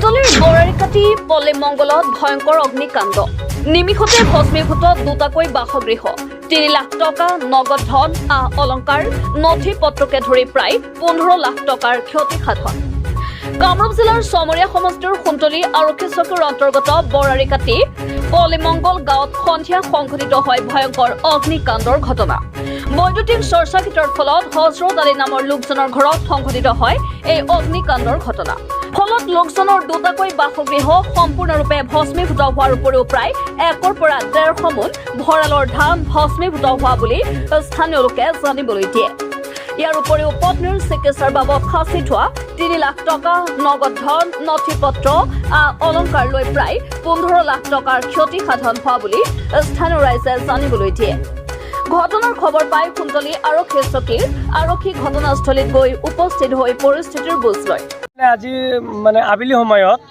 কুন্তলীৰ বৰাৰিকাটি পল্লী মংগলত ভয়ংকৰ অগ্নিকাণ্ড নিমিষতে ভস্মীভূত দুটাকৈ বাসগৃহ 3 লাখ টকা নগদ ধন অলংকাৰ নথি পত্ৰকে ধৰি প্ৰায় 15 লাখ টকাৰ ক্ষতি সাধন কামৰূপ জিলাৰ সমৰীয়া সমষ্টিৰ কুন্তলী আৰক্ষী চকীৰ অন্তৰ্গত বৰাৰিকাটি পল্লী মংগল গাঁৱত সন্ধিয়া সংঘটিত হয় ভয়ংকৰ অগ্নিকাণ্ডৰ ঘটনা বৈদ্যুতিক চৰ্চাকিতৰ ফলত হজৰত আলী নামৰ লোকজনৰ ঘৰত সংঘটিত হয় এই অগ্নিকাণ্ডৰ ঘটনা ফলত লোকজনৰ দুটাকৈ বাসগৃহ সম্পূৰ্ণৰূপে ভস্মীভূত হোৱাৰ উপৰিও প্ৰায় 1 পৰা 1.5 মোন ভঁৰালৰ ধান ভস্মীভূত হোৱা বুলি স্থানীয় লোকে জানিবলৈ দিয়ে ইয়াৰ উপৰিও পত্নীৰ চিকিৎসাৰ বাবদ খাচি থোৱা 3 লাখ টকা নগদ ধন নথি পত্ৰ অলংকাৰ লৈ প্ৰায় 15 লাখ টকাৰ ক্ষতি সাধন হোৱা বুলি স্থানীয় ৰাইজে জানিবলৈ দিয়ে ঘটনাৰ খবৰ পাই কুন্তলী আৰক্ষী চকীৰ আৰক্ষী ঘটনাস্থলীত গৈ উপস্থিত হৈ পৰিস্থিতিৰ বুজ লয় আজি মানে আবেলি সময়ত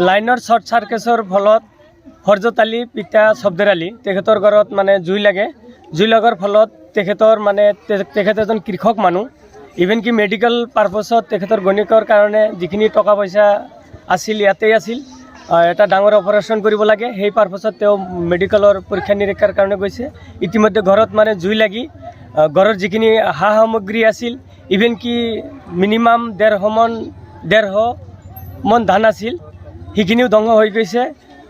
লাইনৰ শৰ্ট সাৰ্কিটৰ ফলত হৰজত আলী পিতা শব্দেৰ আলী তেখেতৰ ঘৰত মানে জুই লাগে জুই লগাৰ ফলত তেখেতৰ মানে তেখেত এজন কৃষক মানুহ ইভেন কি মেডিকেল পাৰপাছত তেখেতৰ গণিকৰ কাৰণে যিখিনি টকা পইচা আছিল ইয়াতেই আছিল এটা ডাঙৰ অপাৰেশ্যন কৰিব লাগে সেই পাৰপাছত তেওঁ মেডিকেলৰ পৰীক্ষা নিৰীক্ষাৰ কাৰণে গৈছে ইতিমধ্যে ঘৰত মানে জুই লাগি ঘৰৰ যিখিনি সা সামগ্ৰী আছিল ইভেন কি মিনিমাম 1.5 মন ধান আছিল সেইখিনিও ধ্বংস হৈ গৈছে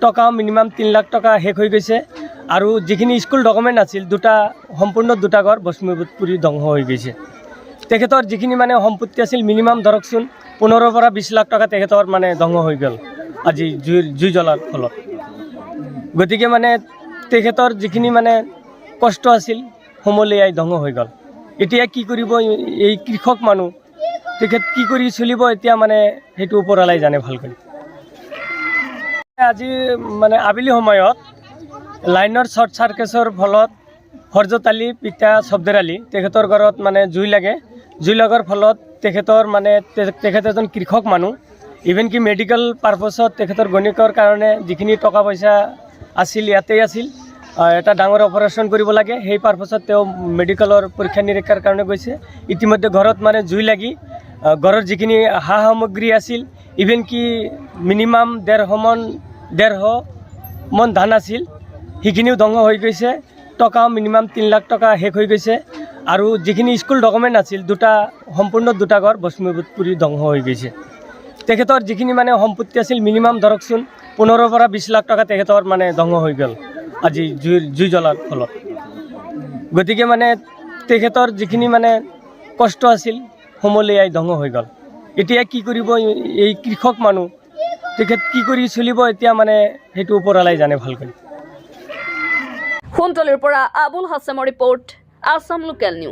টকা মিনিমাম 3 লাখ টকা শেষ হৈ গৈছে আৰু যিখিনি স্কুল ডকুমেণ্ট আছিল সম্পূৰ্ণ দুটা ঘৰ ভস্মীভূত কৰি ধ্বংস হৈ গৈছে তেখেতৰ যিখিনি মানে সম্পত্তি আছিল মিনিমাম ধৰকচোন 15 পৰা 20 লাখ টকা তেখেতৰ মানে ধ্বংস হৈ গ'ল আজি জুই জ্বলাৰ ফলত গতিকে মানে তেখেতৰ যিখিনি মানে কষ্ট আছিল সমূলিয়াই ধ্বংস হৈ গ'ল এতিয়া কি কৰিব এই কৃষক মানুহ তেখেত কি কৰি চলিব এতিয়া মানে সেইটো ওপৰলাই জানে ভালকৈ আজি মানে আবেলি সময়ত লাইনৰ শৰ্ট সাৰ্কিটৰ ফলত হৰজত আলী পিতা শব্দেৰ আলী তেখেতৰ ঘৰত মানে জুই লাগে জুই লগাৰ ফলত তেখেতৰ মানে তেখেত এজন কৃষক মানুহ ইভেন কি মেডিকেল পাৰপাছত তেখেতৰ গণিকৰ কাৰণে যিখিনি টকা পইচা আছিল ইয়াতেই আছিল এটা ডাঙৰ অপাৰেশ্যন কৰিব লাগে সেই পাৰপাছত তেওঁ মেডিকেলৰ পৰীক্ষা নিৰীক্ষাৰ কাৰণে গৈছে ইতিমধ্যে ঘৰত মানে জুই লাগি ঘৰৰ যিখিনি সা সামগ্ৰী আছিল ইভেন কি মিনিমাম 1.5 মন ধান আছিল সেইখিনিও ধ্বংস হৈ গৈছে টকা মিনিমাম 3 লাখ টকা শেষ হৈ গৈছে আৰু যিখিনি স্কুল ডকুমেণ্ট আছিল সম্পূৰ্ণ দুটা ঘৰ ভস্মীভূত কৰি ধ্বংস হৈ গৈছে তেখেতৰ যিখিনি মানে সম্পত্তি আছিল মিনিমাম ধৰকচোন 15 পৰা 20 লাখ টকা তেখেতৰ মানে ধ্বংস হৈ গ'ল আজি জুই জ্বলাৰ ফলত গতিকে মানে তেখেতৰ যিখিনি মানে কষ্ট আছিল সমূলিয়াই ধ্বংস হৈ গ'ল এতিয়া কি কৰিব এই কৃষক মানুহ তেখেত কি কৰি চলিব এতিয়া মানে সেইটো ওপৰলাই জানে ভালকৈ কুন্তলীৰ পৰা আবুল হাছামৰ ৰিপৰ্ট আসাম লোকেল নিউজ।